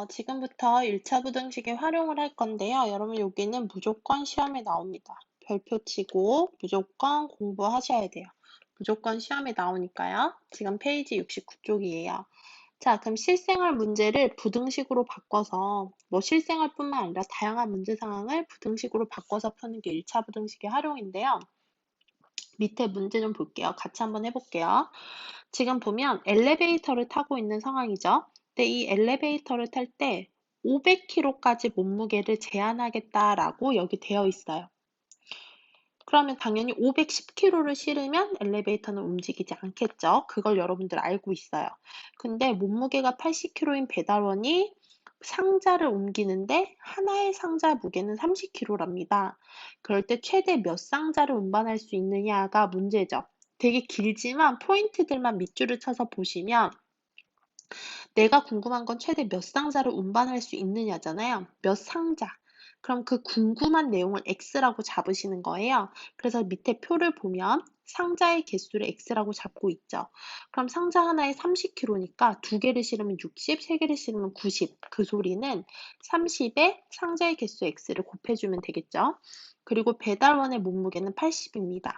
지금부터 1차 부등식의 활용을 할 건데요. 여러분 여기는 무조건 시험에 나옵니다. 별표 치고 무조건 공부하셔야 돼요. 무조건 시험에 나오니까요. 지금 페이지 69쪽이에요. 자, 그럼 실생활 문제를 부등식으로 바꿔서 실생활뿐만 아니라 다양한 문제 상황을 부등식으로 바꿔서 푸는 게 1차 부등식의 활용인데요. 밑에 문제 좀 볼게요. 같이 한번 해볼게요. 지금 보면 엘리베이터를 타고 있는 상황이죠. 근데 이 엘리베이터를 탈 때 500kg까지 몸무게를 제한하겠다라고 여기 되어 있어요. 그러면 당연히 510kg를 실으면 엘리베이터는 움직이지 않겠죠. 그걸 여러분들 알고 있어요. 근데 몸무게가 80kg인 배달원이 상자를 옮기는데 하나의 상자 무게는 30kg랍니다. 그럴 때 최대 몇 상자를 운반할 수 있느냐가 문제죠. 되게 길지만 포인트들만 밑줄을 쳐서 보시면 내가 궁금한 건 최대 몇 상자를 운반할 수 있느냐잖아요. 몇 상자. 그럼 그 궁금한 내용을 X라고 잡으시는 거예요. 그래서 밑에 표를 보면 상자의 개수를 X라고 잡고 있죠. 그럼 상자 하나에 30kg니까 두 개를 실으면 60, 세 개를 실으면 90. 그 소리는 30에 상자의 개수 X를 곱해주면 되겠죠. 그리고 배달원의 몸무게는 80입니다.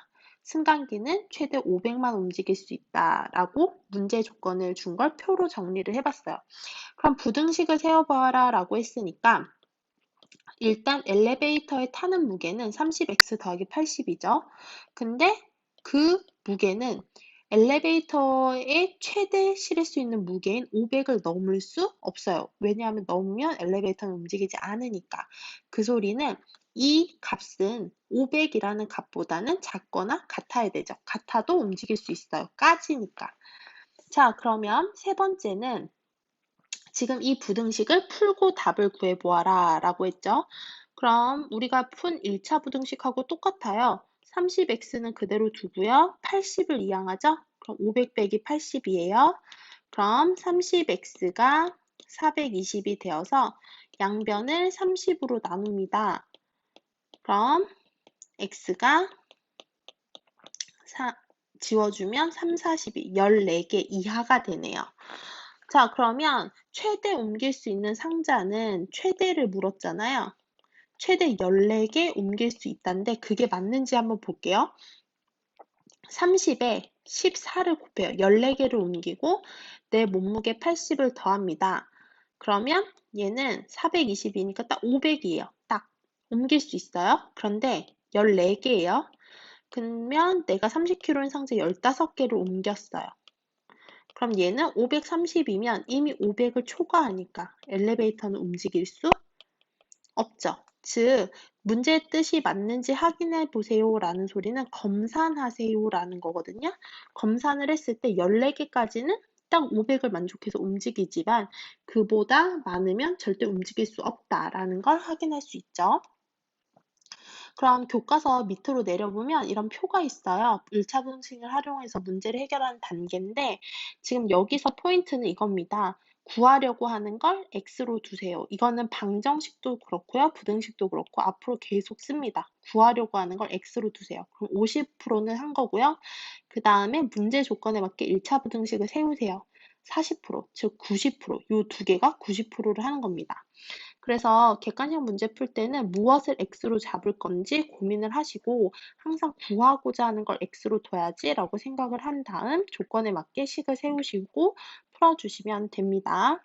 승강기는 최대 500만 움직일 수 있다라고 문제 조건을 준 걸 표로 정리를 해봤어요. 그럼 부등식을 세워봐라 라고 했으니까 일단 엘리베이터에 타는 무게는 30x 더하기 80이죠. 근데 그 무게는 엘리베이터에 최대 실을 수 있는 무게인 500을 넘을 수 없어요. 왜냐하면 넘으면 엘리베이터는 움직이지 않으니까. 그 소리는 이 값은 500이라는 값보다는 작거나 같아야 되죠. 같아도 움직일 수 있어요. 까지니까. 자, 그러면 세 번째는 지금 이 부등식을 풀고 답을 구해보아라 라고 했죠. 그럼 우리가 푼 1차 부등식하고 똑같아요. 30x는 그대로 두고요. 80을 이항하죠. 그럼 500 빼기 80이에요. 그럼 30x가 420이 되어서 양변을 30으로 나눕니다. 그럼 x가 지워주면 3, 42, 14개 이하가 되네요. 자, 그러면 최대 옮길 수 있는 상자는 최대를 물었잖아요. 최대 14개 옮길 수 있다는데 그게 맞는지 한번 볼게요. 30에 14를 곱해요. 14개를 옮기고 내 몸무게 80을 더합니다. 그러면 얘는 420이니까 딱 500이에요. 딱 옮길 수 있어요. 그런데 14개예요. 그러면 내가 30kg인 상자 15개를 옮겼어요. 그럼 얘는 530이면 이미 500을 초과하니까 엘리베이터는 움직일 수 없죠. 즉, 문제의 뜻이 맞는지 확인해 보세요 라는 소리는 검산하세요 라는 거거든요. 검산을 했을 때 14개까지는 딱 500을 만족해서 움직이지만 그보다 많으면 절대 움직일 수 없다라는 걸 확인할 수 있죠. 그럼 교과서 밑으로 내려보면 이런 표가 있어요. 1차 분식을 활용해서 문제를 해결하는 단계인데 지금 여기서 포인트는 이겁니다. 구하려고 하는 걸 x로 두세요. 이거는 방정식도 그렇고요. 부등식도 그렇고 앞으로 계속 씁니다. 구하려고 하는 걸 x로 두세요. 그럼 50%는 한 거고요. 그 다음에 문제 조건에 맞게 1차 부등식을 세우세요. 40%, 즉 90%, 이 두 개가 90%를 하는 겁니다. 그래서 객관식 문제 풀 때는 무엇을 x로 잡을 건지 고민을 하시고 항상 구하고자 하는 걸 x로 둬야지 라고 생각을 한 다음 조건에 맞게 식을 세우시고 풀어주시면 됩니다.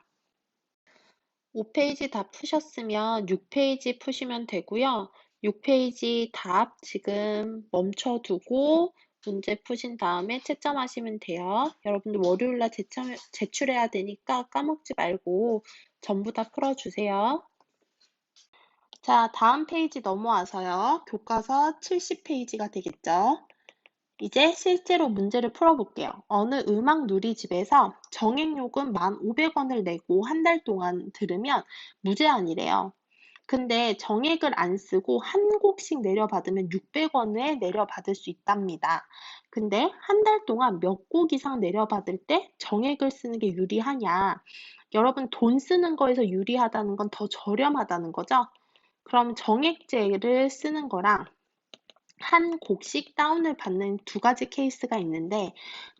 5페이지 다 푸셨으면 6페이지 푸시면 되고요. 6페이지 답 지금 멈춰두고 문제 푸신 다음에 채점하시면 돼요. 여러분들 월요일날 제출해야 되니까 까먹지 말고 전부 다 풀어주세요. 자, 다음 페이지 넘어와서요. 교과서 70페이지가 되겠죠. 이제 실제로 문제를 풀어볼게요. 어느 음악 누리집에서 정액요금 1,500원을 내고 한 달 동안 들으면 무제한이래요. 근데 정액을 안 쓰고 한 곡씩 내려받으면 600원에 내려받을 수 있답니다. 근데 한 달 동안 몇 곡 이상 내려받을 때 정액을 쓰는 게 유리하냐? 여러분 돈 쓰는 거에서 유리하다는 건 더 저렴하다는 거죠? 그럼 정액제를 쓰는 거랑 한 곡씩 다운을 받는 두 가지 케이스가 있는데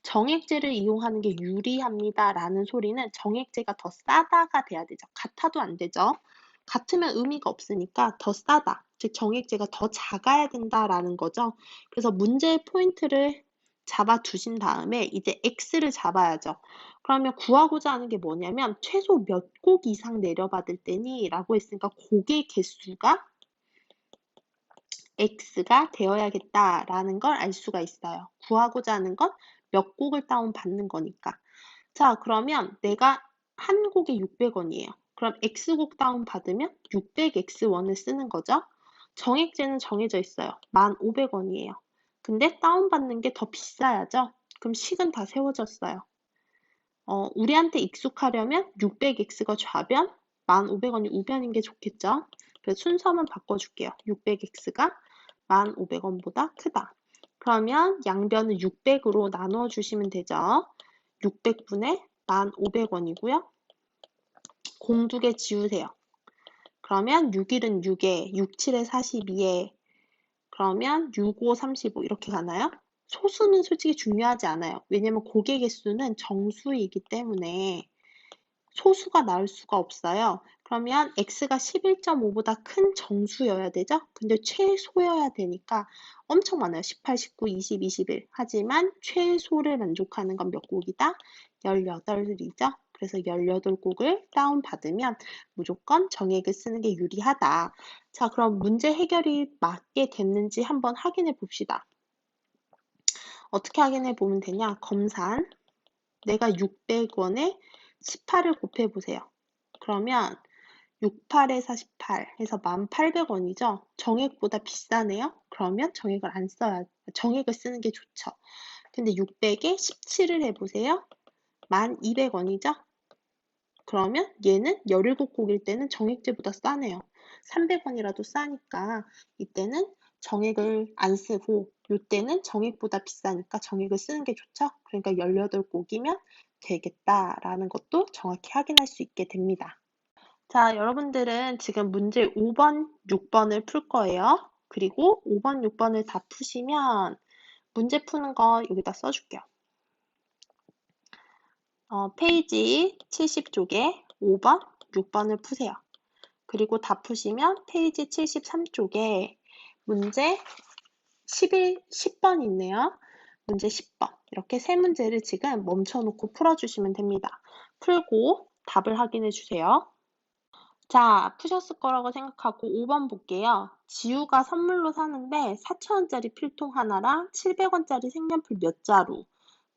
정액제를 이용하는 게 유리합니다라는 소리는 정액제가 더 싸다가 돼야 되죠. 같아도 안 되죠. 같으면 의미가 없으니까 더 싸다, 즉 정액제가 더 작아야 된다라는 거죠. 그래서 문제의 포인트를 잡아 두신 다음에 이제 X를 잡아야죠. 그러면 구하고자 하는 게 뭐냐면 최소 몇 곡 이상 내려받을 때니 라고 했으니까 곡의 개수가 X가 되어야겠다라는 걸 알 수가 있어요. 구하고자 하는 건 몇 곡을 다운받는 거니까. 자, 그러면 내가 한 곡이 600원이에요. 그럼 X곡 다운받으면 600X1을 쓰는 거죠. 정액제는 정해져 있어요. 1,500원이에요. 근데 다운받는 게 더 비싸야죠. 그럼 식은 다 세워졌어요. 우리한테 익숙하려면 600X가 좌변, 1,500원이 우변인 게 좋겠죠. 그래서 순서만 바꿔줄게요. 600X가 1,500원보다 크다. 그러면 양변을 600으로 나누어 주시면 되죠. 600분의 1,500원이고요. 공 2개 지우세요. 그러면 6일은 6에, 6, 7에 42에, 그러면 6, 5, 35 이렇게 가나요? 소수는 솔직히 중요하지 않아요. 왜냐면 곡의 개수는 정수이기 때문에 소수가 나올 수가 없어요. 그러면 x가 11.5보다 큰 정수여야 되죠? 근데 최소여야 되니까 엄청 많아요. 18, 19, 20, 21. 하지만 최소를 만족하는 건 몇 곡이다? 18이죠. 그래서 18곡을 다운받으면 무조건 정액을 쓰는 게 유리하다. 자, 그럼 문제 해결이 맞게 됐는지 한번 확인해 봅시다. 어떻게 확인해 보면 되냐? 검산. 내가 600원에 18을 곱해 보세요. 그러면 68에 48 해서 1,800원이죠. 정액보다 비싸네요. 그러면 정액을 쓰는 게 좋죠. 근데 600에 17을 해보세요. 1,200원이죠. 그러면 얘는 17곡일 때는 정액제보다 싸네요. 300원이라도 싸니까 이때는 정액을 안 쓰고 이때는 정액보다 비싸니까 정액을 쓰는 게 좋죠. 그러니까 18곡이면 되겠다라는 것도 정확히 확인할 수 있게 됩니다. 자, 여러분들은 지금 문제 5번, 6번을 풀 거예요. 그리고 5번, 6번을 다 푸시면 문제 푸는 거 여기다 써줄게요. 페이지 70쪽에 5번, 6번을 푸세요. 그리고 다 푸시면 페이지 73쪽에 문제 10번 있네요. 문제 10번. 이렇게 세 문제를 지금 멈춰놓고 풀어주시면 됩니다. 풀고 답을 확인해 주세요. 자, 푸셨을 거라고 생각하고 5번 볼게요. 지우가 선물로 사는데 4,000원짜리 필통 하나랑 700원짜리 색연필 몇 자루.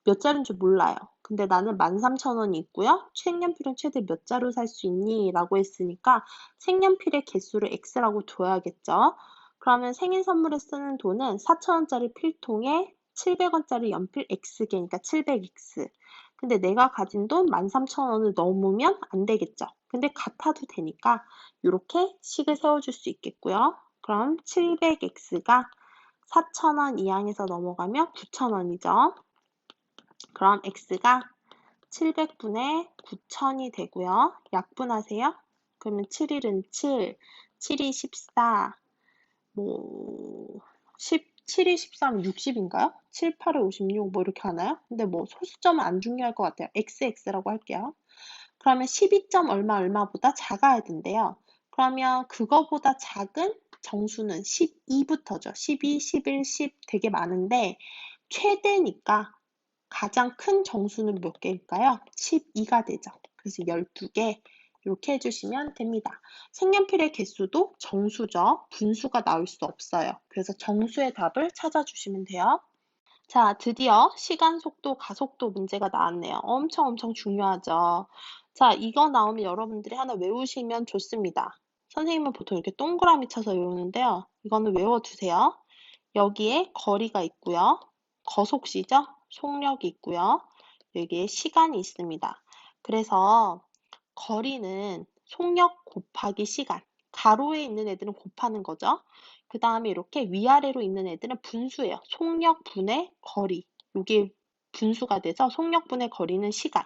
몇 자루인 줄 몰라요. 근데 나는 13,000원이 있고요. 색연필은 최대 몇 자루 살 수 있니? 라고 했으니까 색연필의 개수를 X라고 둬야겠죠. 그러면 생일 선물에 쓰는 돈은 4,000원짜리 필통에 700원짜리 연필 X개니까 700X. 근데 내가 가진 돈 13,000원을 넘으면 안 되겠죠. 근데 같아도 되니까 이렇게 식을 세워줄 수 있겠고요. 그럼 700X가 4,000원 이항에서 넘어가면 9,000원이죠. 그럼 X가 700분의 9,000이 되고요. 약분하세요. 그러면 7일은 7, 7이 14, 7이 14면 60인가요? 7, 8에 56, 이렇게 하나요? 근데 소수점은 안 중요할 것 같아요. XX라고 할게요. 그러면 12점 얼마보다 작아야 된대요. 그러면 그거보다 작은 정수는 12부터죠. 12, 11, 10 되게 많은데 최대니까 가장 큰 정수는 몇 개일까요? 12가 되죠. 그래서 12개 이렇게 해주시면 됩니다. 색연필의 개수도 정수죠. 분수가 나올 수 없어요. 그래서 정수의 답을 찾아주시면 돼요. 자, 드디어 시간 속도, 가속도 문제가 나왔네요. 엄청 중요하죠. 자, 이거 나오면 여러분들이 하나 외우시면 좋습니다. 선생님은 보통 이렇게 동그라미 쳐서 외우는데요. 이거는 외워두세요. 여기에 거리가 있고요. 거속시죠? 속력이 있고요. 여기에 시간이 있습니다. 그래서 거리는 속력 곱하기 시간. 가로에 있는 애들은 곱하는 거죠. 그 다음에 이렇게 위아래로 있는 애들은 분수예요. 속력 분의 거리. 이게 분수가 돼서 속력분의 거리는 시간,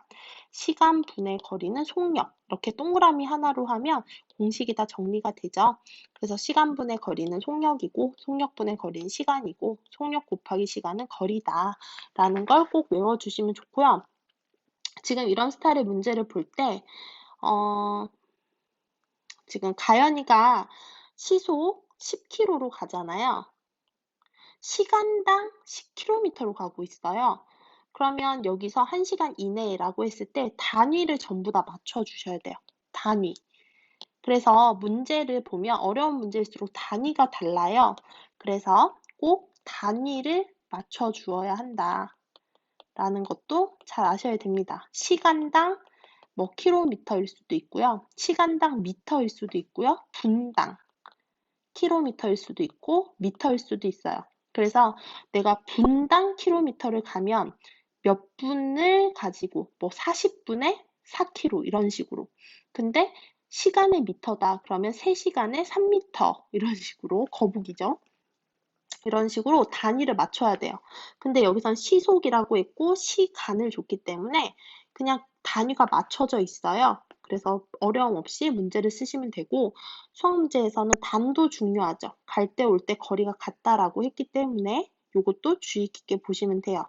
시간분의 거리는 속력, 이렇게 동그라미 하나로 하면 공식이 다 정리가 되죠. 그래서 시간분의 거리는 속력이고 속력분의 거리는 시간이고 속력 곱하기 시간은 거리다 라는 걸 꼭 외워주시면 좋고요. 지금 이런 스타일의 문제를 볼 때 지금 가연이가 시속 10km로 가잖아요. 시간당 10km로 가고 있어요. 그러면 여기서 1시간 이내라고 했을 때 단위를 전부 다 맞춰주셔야 돼요. 단위. 그래서 문제를 보면 어려운 문제일수록 단위가 달라요. 그래서 꼭 단위를 맞춰주어야 한다. 라는 것도 잘 아셔야 됩니다. 시간당 뭐 킬로미터일 수도 있고요. 시간당 미터일 수도 있고요. 분당 킬로미터일 수도 있고 미터일 수도 있어요. 그래서 내가 분당 킬로미터를 가면 몇 분을 가지고 뭐 40분에 4km 이런 식으로. 근데 시간의 미터다. 그러면 3시간에 3m 이런 식으로 거북이죠. 이런 식으로 단위를 맞춰야 돼요. 근데 여기선 시속이라고 했고 시간을 줬기 때문에 그냥 단위가 맞춰져 있어요. 그래서 어려움 없이 문제를 쓰시면 되고 수학 문제에서는 단도 중요하죠. 갈 때 올 때 거리가 같다라고 했기 때문에 이것도 주의 깊게 보시면 돼요.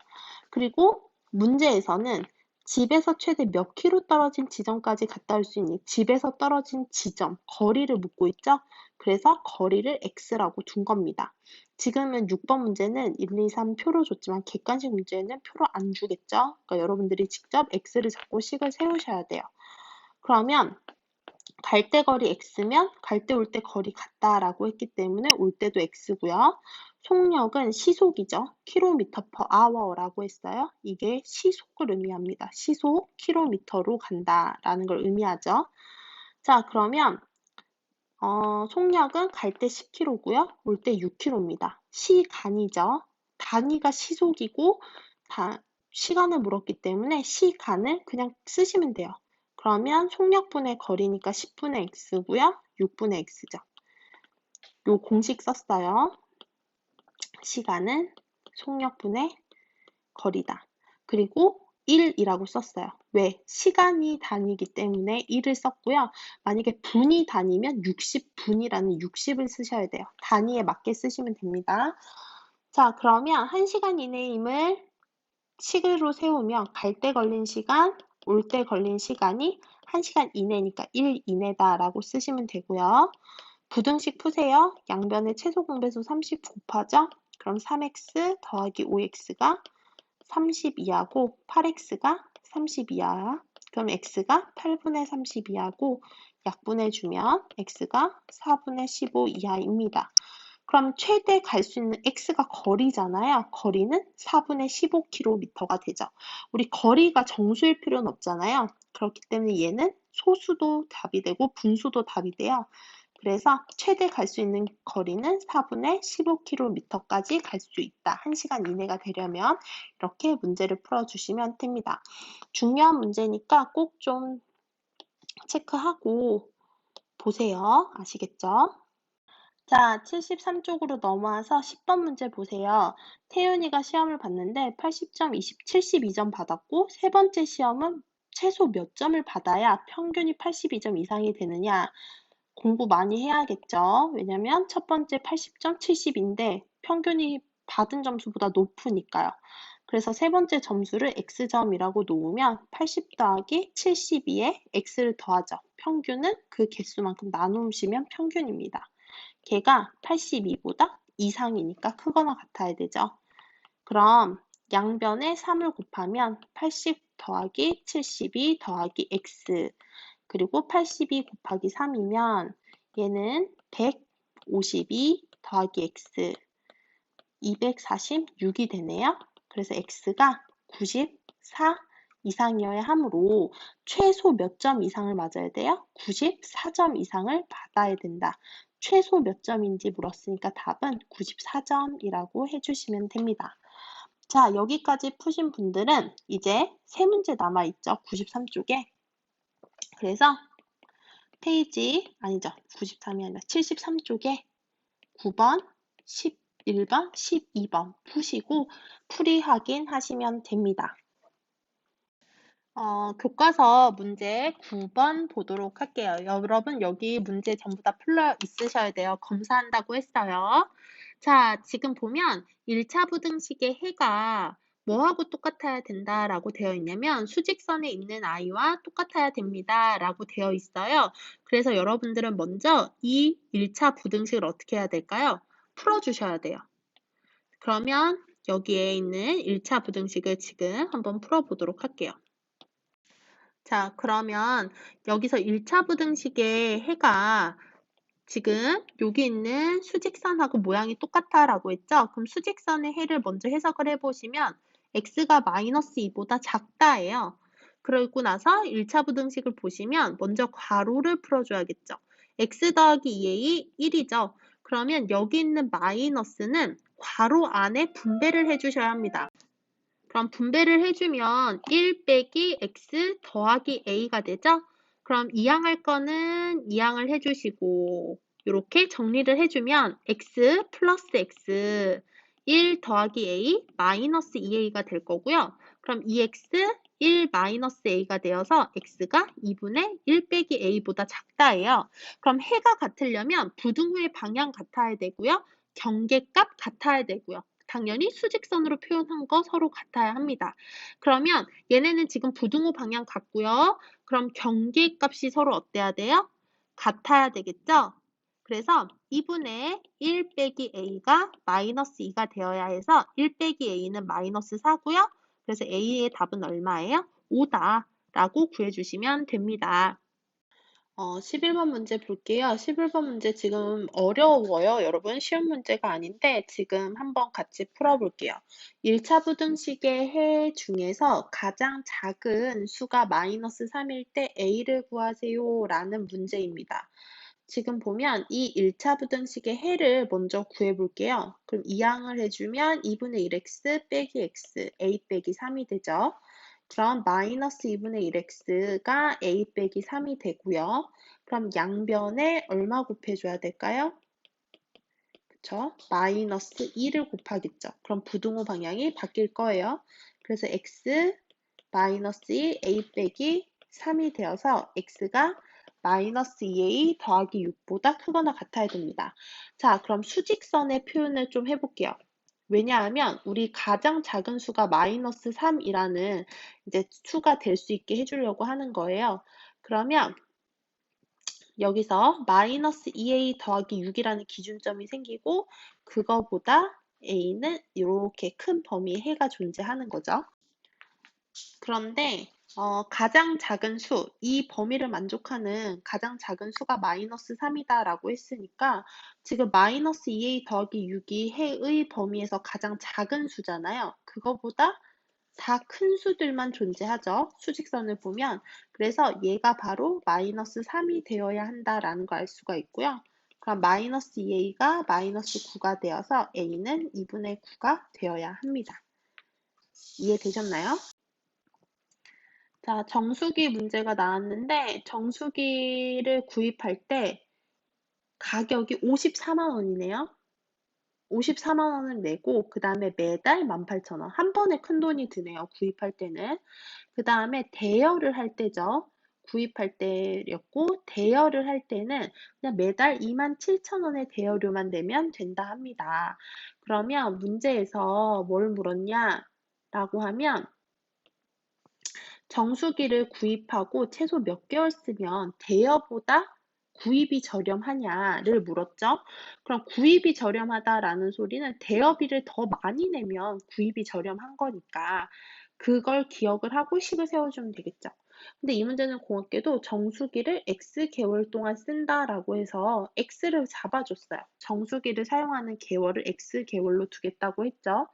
그리고 문제에서는 집에서 최대 몇 킬로 떨어진 지점까지 갔다 올 수 있는 집에서 떨어진 지점, 거리를 묻고 있죠. 그래서 거리를 x라고 둔 겁니다. 지금은 6번 문제는 1, 2, 3 표로 줬지만 객관식 문제는 표로 안 주겠죠. 그러니까 여러분들이 직접 x를 잡고 식을 세우셔야 돼요. 그러면 갈 때 거리 x면 갈 때 올 때 거리 같다라고 했기 때문에 올 때도 x고요. 속력은 시속이죠. km per hour라고 했어요. 이게 시속을 의미합니다. 시속 km로 간다라는 걸 의미하죠. 자, 그러면 속력은 갈 때 10km고요. 올 때 6km입니다. 시간이죠. 단위가 시속이고 시간을 물었기 때문에 시간을 그냥 쓰시면 돼요. 그러면 속력분의 거리니까 10분의 x고요. 6분의 x죠. 요 공식 썼어요. 시간은 속력분의 거리다. 그리고 1이라고 썼어요. 왜? 시간이 단위이기 때문에 1을 썼고요. 만약에 분이 단위면 60분이라는 60을 쓰셔야 돼요. 단위에 맞게 쓰시면 됩니다. 자, 그러면 1시간 이내임을 식으로 세우면 갈 때 걸린 시간, 올 때 걸린 시간이 1시간 이내니까 1 이내다라고 쓰시면 되고요. 부등식 푸세요. 양변의 최소 공배수 30 곱하죠. 그럼 3x 더하기 5x가 32하고 8x가 32야. 그럼 x가 8분의 32하고 약분해주면 x가 4분의 15 이하입니다. 그럼 최대 갈 수 있는 x가 거리잖아요. 거리는 4분의 15km가 되죠. 우리 거리가 정수일 필요는 없잖아요. 그렇기 때문에 얘는 소수도 답이 되고 분수도 답이 돼요. 그래서 최대 갈 수 있는 거리는 4분의 15km까지 갈 수 있다. 1시간 이내가 되려면 이렇게 문제를 풀어주시면 됩니다. 중요한 문제니까 꼭 좀 체크하고 보세요. 아시겠죠? 자, 73쪽으로 넘어와서 10번 문제 보세요. 태윤이가 시험을 봤는데 80점, 72점 받았고 세 번째 시험은 최소 몇 점을 받아야 평균이 82점 이상이 되느냐? 공부 많이 해야겠죠. 왜냐면 첫 번째 80점, 70인데 평균이 받은 점수보다 높으니까요. 그래서 세 번째 점수를 x점이라고 놓으면 80 더하기 72에 x를 더하죠. 평균은 그 개수만큼 나누시면 평균입니다. 걔가 82보다 이상이니까 크거나 같아야 되죠. 그럼 양변에 3을 곱하면 80 더하기 72 더하기 x 그리고 82 곱하기 3이면 얘는 152 더하기 x 246이 되네요. 그래서 x가 94 이상이어야 하므로 최소 몇 점 이상을 맞아야 돼요? 94점 이상을 받아야 된다. 최소 몇 점인지 물었으니까 답은 94점이라고 해주시면 됩니다. 자, 여기까지 푸신 분들은 이제 세 문제 남아있죠. 93쪽에. 그래서 페이지, 아니죠. 93이 아니라 73쪽에 9번, 10, 1번, 12번 푸시고 풀이 확인하시면 됩니다. 교과서 문제 9번 보도록 할게요. 여러분 여기 문제 전부 다 풀려 있으셔야 돼요. 검사한다고 했어요. 자, 지금 보면 1차 부등식의 해가 뭐하고 똑같아야 된다라고 되어 있냐면 수직선에 있는 아이와 똑같아야 됩니다 라고 되어 있어요. 그래서 여러분들은 먼저 이 1차 부등식을 어떻게 해야 될까요? 풀어주셔야 돼요. 그러면 여기에 있는 1차 부등식을 지금 한번 풀어보도록 할게요. 자, 그러면 여기서 1차 부등식의 해가 지금 여기 있는 수직선하고 모양이 똑같다라고 했죠? 그럼 수직선의 해를 먼저 해석을 해보시면 x가 마이너스 2보다 작다예요. 그러고 나서 1차 부등식을 보시면 먼저 괄호를 풀어줘야겠죠. x 더하기 2a 1이죠. 그러면 여기 있는 마이너스는 괄호 안에 분배를 해주셔야 합니다. 그럼 분배를 해주면 1 빼기 x 더하기 a가 되죠? 그럼 이항할 거는 이항을 해주시고 이렇게 정리를 해주면 x 플러스 x 1 더하기 a 마이너스 2a가 될 거고요. 그럼 2x 1 마이너스 a가 되어서 x가 2분의 1 빼기 a보다 작다예요. 그럼 해가 같으려면 부등호의 방향 같아야 되고요. 경계값 같아야 되고요. 당연히 수직선으로 표현한 거 서로 같아야 합니다. 그러면 얘네는 지금 부등호 방향 같고요. 그럼 경계값이 서로 어때야 돼요? 같아야 되겠죠? 그래서 2분의 1 빼기 a가 마이너스 2가 되어야 해서 1 빼기 a는 마이너스 4고요. 그래서 a의 답은 얼마예요? 5다 라고 구해주시면 됩니다. 11번 문제 볼게요. 11번 문제 지금 어려워요. 여러분 쉬운 문제가 아닌데 지금 한번 같이 풀어볼게요. 1차 부등식의 해 중에서 가장 작은 수가 마이너스 3일 때 a를 구하세요 라는 문제입니다. 지금 보면 이 1차 부등식의 해를 먼저 구해볼게요. 그럼 이항을 해주면 2분의 1x 빼기 x, a 빼기 3이 되죠. 그럼 마이너스 2분의 1x가 a 빼기 3이 되고요. 그럼 양변에 얼마 곱해줘야 될까요? 그쵸? 마이너스 2를 곱하겠죠. 그럼 부등호 방향이 바뀔 거예요. 그래서 x 마이너스 2 a 빼기 3이 되어서 x가 마이너스 2a 더하기 6보다 크거나 같아야 됩니다. 자, 그럼 수직선의 표현을 좀 해볼게요. 왜냐하면 우리 가장 작은 수가 마이너스 3이라는 이제 수가 될 수 있게 해주려고 하는 거예요. 그러면 여기서 마이너스 2a 더하기 6이라는 기준점이 생기고 그거보다 a는 이렇게 큰 범위의 해가 존재하는 거죠. 그런데 가장 작은 수, 이 범위를 만족하는 가장 작은 수가 마이너스 3이다 라고 했으니까 지금 마이너스 2a 더하기 6이 해의 범위에서 가장 작은 수잖아요. 그거보다 다 큰 수들만 존재하죠. 수직선을 보면. 그래서 얘가 바로 마이너스 3이 되어야 한다라는 걸 알 수가 있고요. 그럼 마이너스 2a가 마이너스 9가 되어서 a는 2분의 9가 되어야 합니다. 이해되셨나요? 자, 정수기 문제가 나왔는데 정수기를 구입할 때 가격이 54만 원이네요. 54만 원을 내고 그 다음에 매달 18,000원. 한 번에 큰 돈이 드네요. 구입할 때는. 그 다음에 대여를 할 때죠. 구입할 때였고 대여를 할 때는 그냥 매달 27,000원의 대여료만 내면 된다 합니다. 그러면 문제에서 뭘 물었냐? 라고 하면 정수기를 구입하고 최소 몇 개월 쓰면 대여보다 구입이 저렴하냐를 물었죠. 그럼 구입이 저렴하다라는 소리는 대여비를 더 많이 내면 구입이 저렴한 거니까 그걸 기억을 하고 식을 세워주면 되겠죠. 근데 이 문제는 공학계도 정수기를 X 개월 동안 쓴다라고 해서 X를 잡아줬어요. 정수기를 사용하는 개월을 X 개월로 두겠다고 했죠.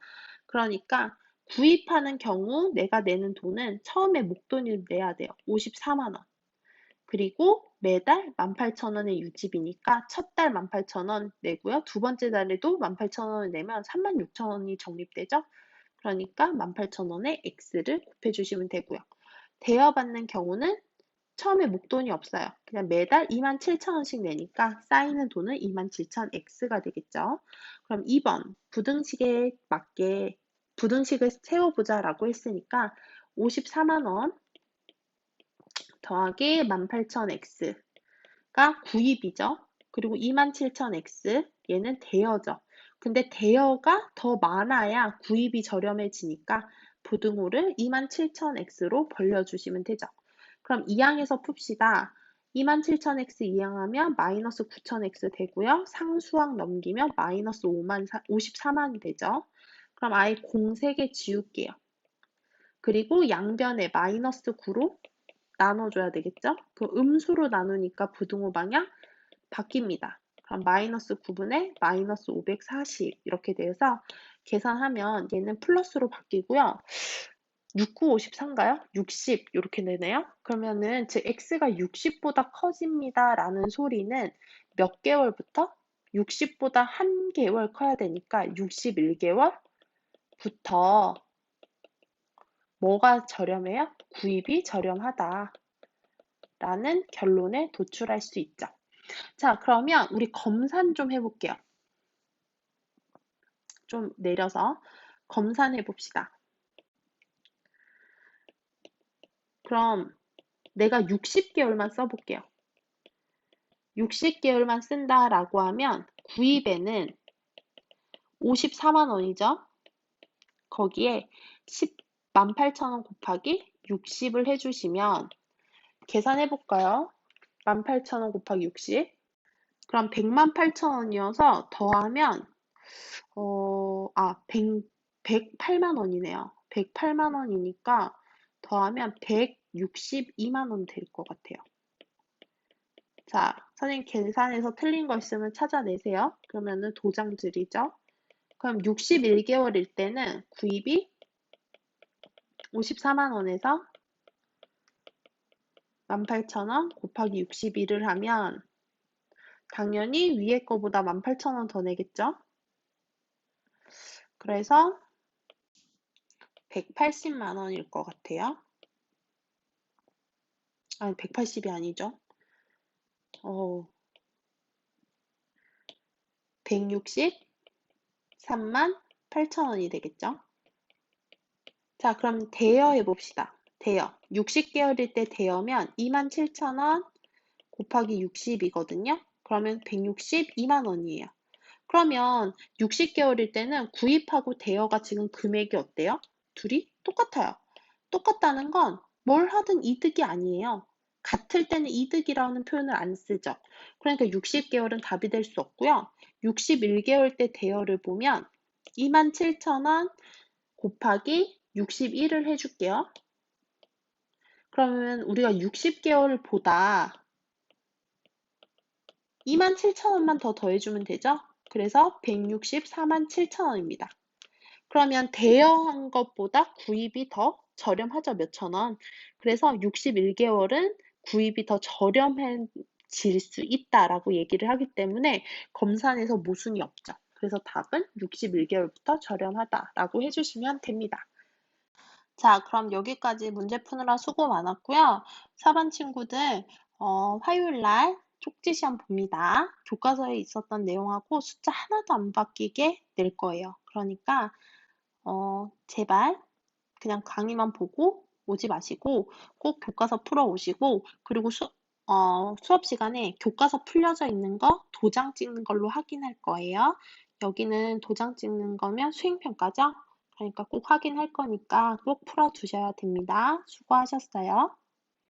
그러니까 구입하는 경우 내가 내는 돈은 처음에 목돈을 내야 돼요. 54만 원. 그리고 매달 18,000원의 유지비니까 첫 달 18,000원 내고요. 두 번째 달에도 18,000원을 내면 36,000원이 적립되죠. 그러니까 18,000원에 X를 곱해주시면 되고요. 대여받는 경우는 처음에 목돈이 없어요. 그냥 매달 27,000원씩 내니까 쌓이는 돈은 27,000X가 되겠죠. 그럼 2번 부등식에 맞게 부등식을 세워보자라고 했으니까 54만 원 더하기 18,000X가 구입이죠. 그리고 27,000X 얘는 대여죠. 근데 대여가 더 많아야 구입이 저렴해지니까 부등호를 27,000X로 벌려주시면 되죠. 그럼 2항에서 풉시다. 27,000X 2항하면 마이너스 9,000X 되고요. 상수항 넘기면 마이너스 54만이 되죠. 그럼 아예 공 3개 지울게요. 그리고 양변에 마이너스 9로 나눠줘야 되겠죠? 그 음수로 나누니까 부등호 방향 바뀝니다. 그럼 마이너스 9분의 마이너스 540 이렇게 돼서 계산하면 얘는 플러스로 바뀌고요. 69, 54인가요? 60 이렇게 되네요. 그러면은 즉 x가 60보다 커집니다 라는 소리는 몇 개월부터? 60보다 한 개월 커야 되니까 61개월부터 뭐가 저렴해요? 구입이 저렴하다 라는 결론에 도출할 수 있죠. 자, 그러면 우리 검산 좀 해볼게요. 좀 내려서 검산해 봅시다. 그럼 내가 60개월만 써볼게요. 60개월만 쓴다라고 하면 구입에는 54만 원이죠. 거기에 18,000원 곱하기 60을 해주시면 계산해 볼까요? 18,000원 곱하기 60. 그럼 108,000원이어서 더하면 108만 원이네요. 108만 원이니까 더하면 162만 원 될 것 같아요. 자, 선생님 계산해서 틀린 거 있으면 찾아내세요. 그러면은 도장들이죠. 그럼 61개월일 때는 구입이 54만 원에서 18,000원 곱하기 61을 하면 당연히 위에 거보다 18,000원 더 내겠죠? 그래서 180만 원일 것 같아요. 아니, 180이 아니죠. 163만 8천 원이 되겠죠. 자, 그럼 대여해 봅시다. 대여. 60개월일 때 대여면 27,000원 곱하기 60이거든요. 그러면 162만 원이에요. 그러면 60개월일 때는 구입하고 대여가 지금 금액이 어때요? 둘이 똑같아요. 똑같다는 건 뭘 하든 이득이 아니에요. 같을 때는 이득이라는 표현을 안 쓰죠. 그러니까 60개월은 답이 될 수 없고요. 61개월 때 대여를 보면 27,000원 곱하기 61을 해줄게요. 그러면 우리가 60개월을 보다 27,000원만 더 더해주면 되죠? 그래서 164만 7천원입니다. 그러면 대여한 것보다 구입이 더 저렴하죠, 몇천 원. 그래서 61개월은 구입이 더 저렴해질 수 있다라고 얘기를 하기 때문에 검산에서 모순이 없죠. 그래서 답은 61개월부터 저렴하다라고 해주시면 됩니다. 자, 그럼 여기까지 문제 푸느라 수고 많았고요. 4반 친구들 화요일 날 쪽지 시험 봅니다. 교과서에 있었던 내용하고 숫자 하나도 안 바뀌게 낼 거예요. 그러니까 제발 그냥 강의만 보고 오지 마시고 꼭 교과서 풀어 오시고 그리고 수업 시간에 교과서 풀려져 있는 거 도장 찍는 걸로 확인할 거예요. 여기는 도장 찍는 거면 수행평가죠? 그러니까 꼭 확인할 거니까 꼭 풀어 두셔야 됩니다. 수고하셨어요.